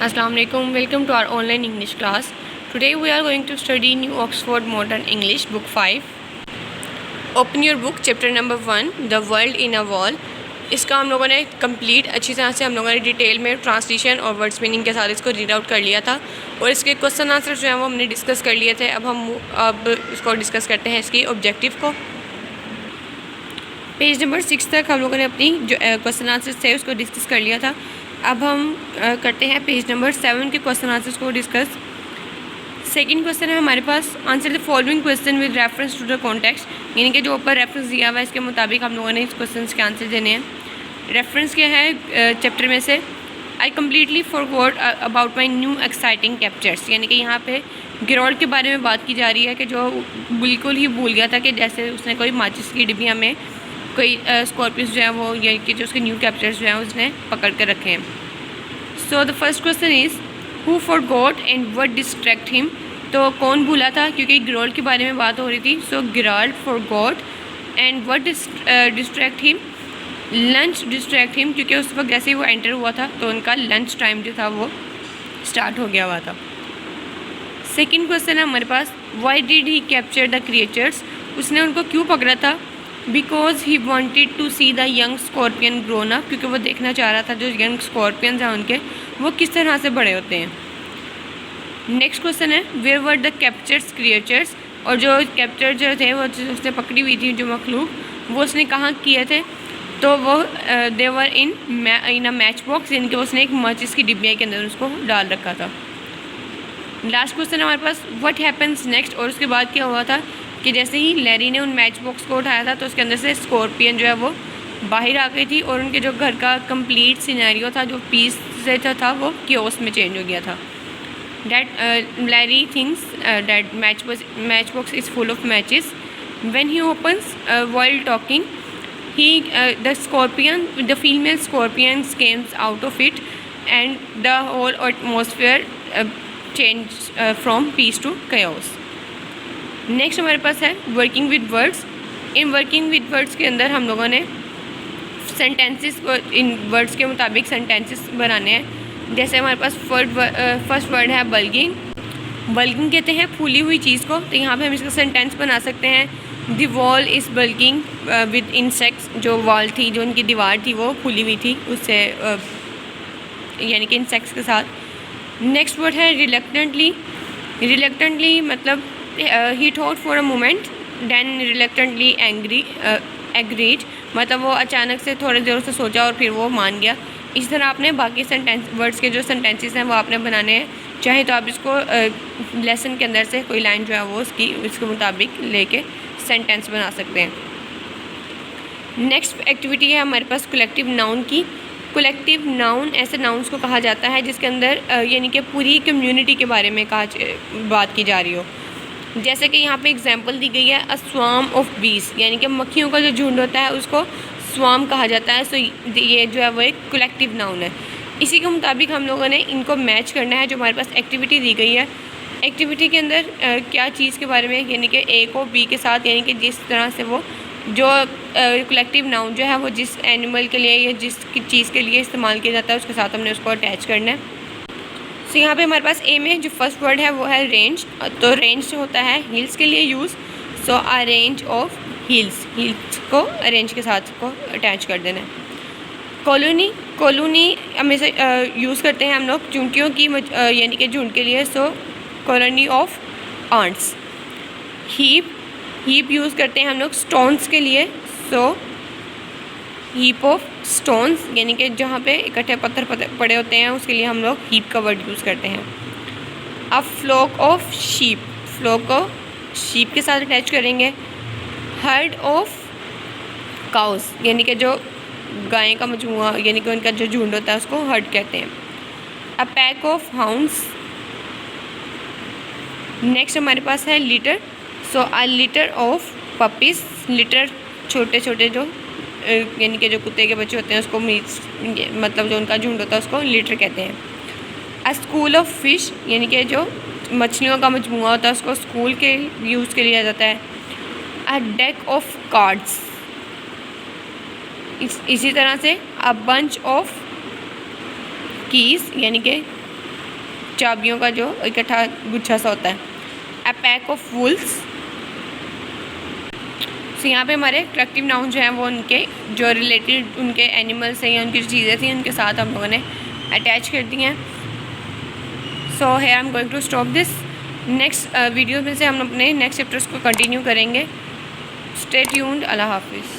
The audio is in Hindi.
Assalamu alaikum. Welcome to our online English class. Today we are going to study New Oxford Modern English Book 5. Open your book, chapter number 1, The World in a Wall. इसका हम लोगों ने कंप्लीट अच्छी तरह से हम लोगों ने डिटेल में ट्रांसलेशन और वर्ड्स मीनिंग के साथ इसको रीड आउट कर लिया था और इसके क्वेश्चन आंसर जो हैं वो हमने डिस्कस कर लिए थे। अब इसको डिस्कस करते हैं इसकी ऑब्जेक्टिव को। पेज नंबर 6 तक हम लोगों ने अपनी जो क्वेश्चन आंसर थे उसको डिस्कस कर लिया था। अब हम करते हैं पेज नंबर 7 के क्वेश्चन आंसर्स को डिस्कस। सेकंड क्वेश्चन है हमारे पास, answer the following question with reference to the context, यानी कि जो ऊपर रेफरेंस दिया हुआ है इसके मुताबिक हम लोगों ने इस क्वेश्चन के आंसर देने हैं। रेफरेंस क्या है चैप्टर में से, I completely forgot about my new exciting captures, यानी कि यहाँ पे गिरोल्ड के बारे में बात की जा रही है कि जो बिल्कुल ही भूल गया था कि जैसे उसने कोई माचिस की डिब्बियाँ में कोई स्कॉर्पियस जो है वो यानी कि जो उसके न्यू कैप्चर्स जो हैं उसने पकड़ कर रखे हैं। So the first question is who forgot and what distract him, तो कौन भूला था क्योंकि गिरोल्ड के बारे में बात हो रही थी। So Gerald forgot and what distract him, lunch distract him, क्योंकि उस वक्त जैसे ही वो एंटर हुआ था तो उनका लंच टाइम जो था वो स्टार्ट हो गया हुआ था। सेकेंड क्वेश्चन है हमारे पास, why did he capture the creatures, उसने उनको क्यों पकड़ा था। Because he wanted to see the young scorpion grown up, क्योंकि वो देखना चाह रहा था जो यंग स्कॉर्पियंस हैं उनके वो किस तरह से बड़े होते हैं। नेक्स्ट क्वेश्चन है, where were the captures creatures, और जो कैप्चर जो थे वो उसने पकड़ी हुई थी जो मखलूक वो उसने कहाँ किए थे, तो वो देवर इन अ मैच बॉक्स, यानी कि उसने एक माचिस की डिब्बिया के अंदर उसको डाल रखा था। लास्ट क्वेश्चन हमारे पास, व्हाट हैपन्स नेक्स्ट, और उसके बाद क्या हुआ था कि जैसे ही लैरी ने उन मैच बॉक्स को उठाया था तो उसके अंदर से स्कॉर्पियन जो है वो बाहर आ गई थी और उनके जो घर का कंप्लीट सिनेरियो था जो पीस से था वो क्योस में चेंज हो गया था। That Larry thinks that match box is full of matches, when he opens while talking the female scorpions came out of it and the whole atmosphere changed from peace to chaos. Next हमारे पास है working with words. In working with words के अंदर हम लोगों ने सेंटेंसेस इन वर्ड्स के मुताबिक सेंटेंसेस बनाने हैं। जैसे हमारे पास फर्स्ट वर्ड है बल्गिंग। बल्गिंग कहते हैं फूली हुई चीज़ को, तो यहाँ पे हम इसका सेंटेंस बना सकते हैं, the wall is bulging with insects, जो वॉल थी जो उनकी दीवार थी वो फूली हुई थी उससे यानी कि इंसेक्ट्स के साथ। नेक्स्ट वर्ड है रिलक्टेंटली। रिलक्टेंटली मतलब he thought for a moment then reluctantly agreed, मतलब वो अचानक से थोड़ी देर से सोचा और फिर वो मान गया। इस तरह आपने बाकी वर्ड्स के जो सेंटेंसेस हैं वो आपने बनाने हैं। चाहे तो आप इसको लेसन के अंदर से कोई लाइन जो है वो उसके मुताबिक लेके सेंटेंस बना सकते हैं। नेक्स्ट एक्टिविटी है हमारे पास कलेक्टिव नाउन की। कलेक्टिव नाउन ऐसे नाउन्स को कहा जाता है जिसके अंदर यानी कि पूरी कम्युनिटी के बारे में बात की जा रही हो। जैसे कि यहाँ पे एग्जांपल दी गई है, अ स्वाम ऑफ बीज, यानी कि मक्खियों का जो झुंड होता है उसको स्वाम कहा जाता है। सो ये जो है वो एक कलेक्टिव नाउन है। इसी के मुताबिक हम लोगों ने इनको मैच करना है जो हमारे पास एक्टिविटी दी गई है। एक्टिविटी के अंदर क्या चीज़ के बारे में, यानी कि ए को बी के साथ, यानी कि जिस तरह से वो जो कलेक्टिव नाउन जो है वो जिस एनिमल के लिए या जिस चीज़ के लिए इस्तेमाल किया जाता है उसके साथ हमने उसको अटैच करना है। सो यहाँ पे हमारे पास ए में जो फर्स्ट वर्ड है वो है रेंज, तो रेंज होता है हील्स के लिए use. So a range of heels, heels को रेंज के साथ को अटैच कर देना है। कॉलोनी, कॉलोनी हमेशा यूज़ करते हैं हम लोग चूंटियों की यानी कि झुंड के लिए। So colony of ants. Heap, heap use करते हैं हम लोग स्टोन्स के लिए। सो हीप ऑफ स्टोन्स, यानी कि जहाँ पे इकट्ठे पत्थर पड़े होते हैं उसके लिए हम लोग हीप का वर्ड यूज़ करते हैं। अब फ्लॉक ऑफ शीप, फ्लॉक को शीप के साथ अटैच करेंगे। हर्ड ऑफ काउस, यानी कि जो गाय का मजमुआ यानी कि उनका जो झुंड होता है उसको हर्ड कहते हैं। A pack of hounds. Next हमारे पास है litre. So a litre of puppies, litre छोटे छोटे जो यानी कि जो कुत्ते के बच्चे होते हैं उसको मतलब जो उनका झुंड होता है उसको लिटर कहते हैं। अ स्कूल ऑफ फिश, यानी कि जो मछलियों का मजमुआ होता है उसको स्कूल के यूज़ के लिए जाता है। अ डेक ऑफ कार्ड्स, इसी तरह से अ बंच ऑफ कीज़, यानी कि चाबियों का जो इकट्ठा गुच्छा सा होता है। A pack of Wolves. तो यहाँ पे हमारे कलेक्टिव नाउन जो हैं वो उनके जो रिलेटेड उनके एनिमल्स हैं या उनकी जो चीज़ें थी उनके साथ हम लोगों ने अटैच कर दी हैं। So here I am going to stop this. Next video में से हम अपने नेक्स्ट चैप्टर्स को कंटिन्यू करेंगे। Stay tuned. अल्लाह हाफिज़।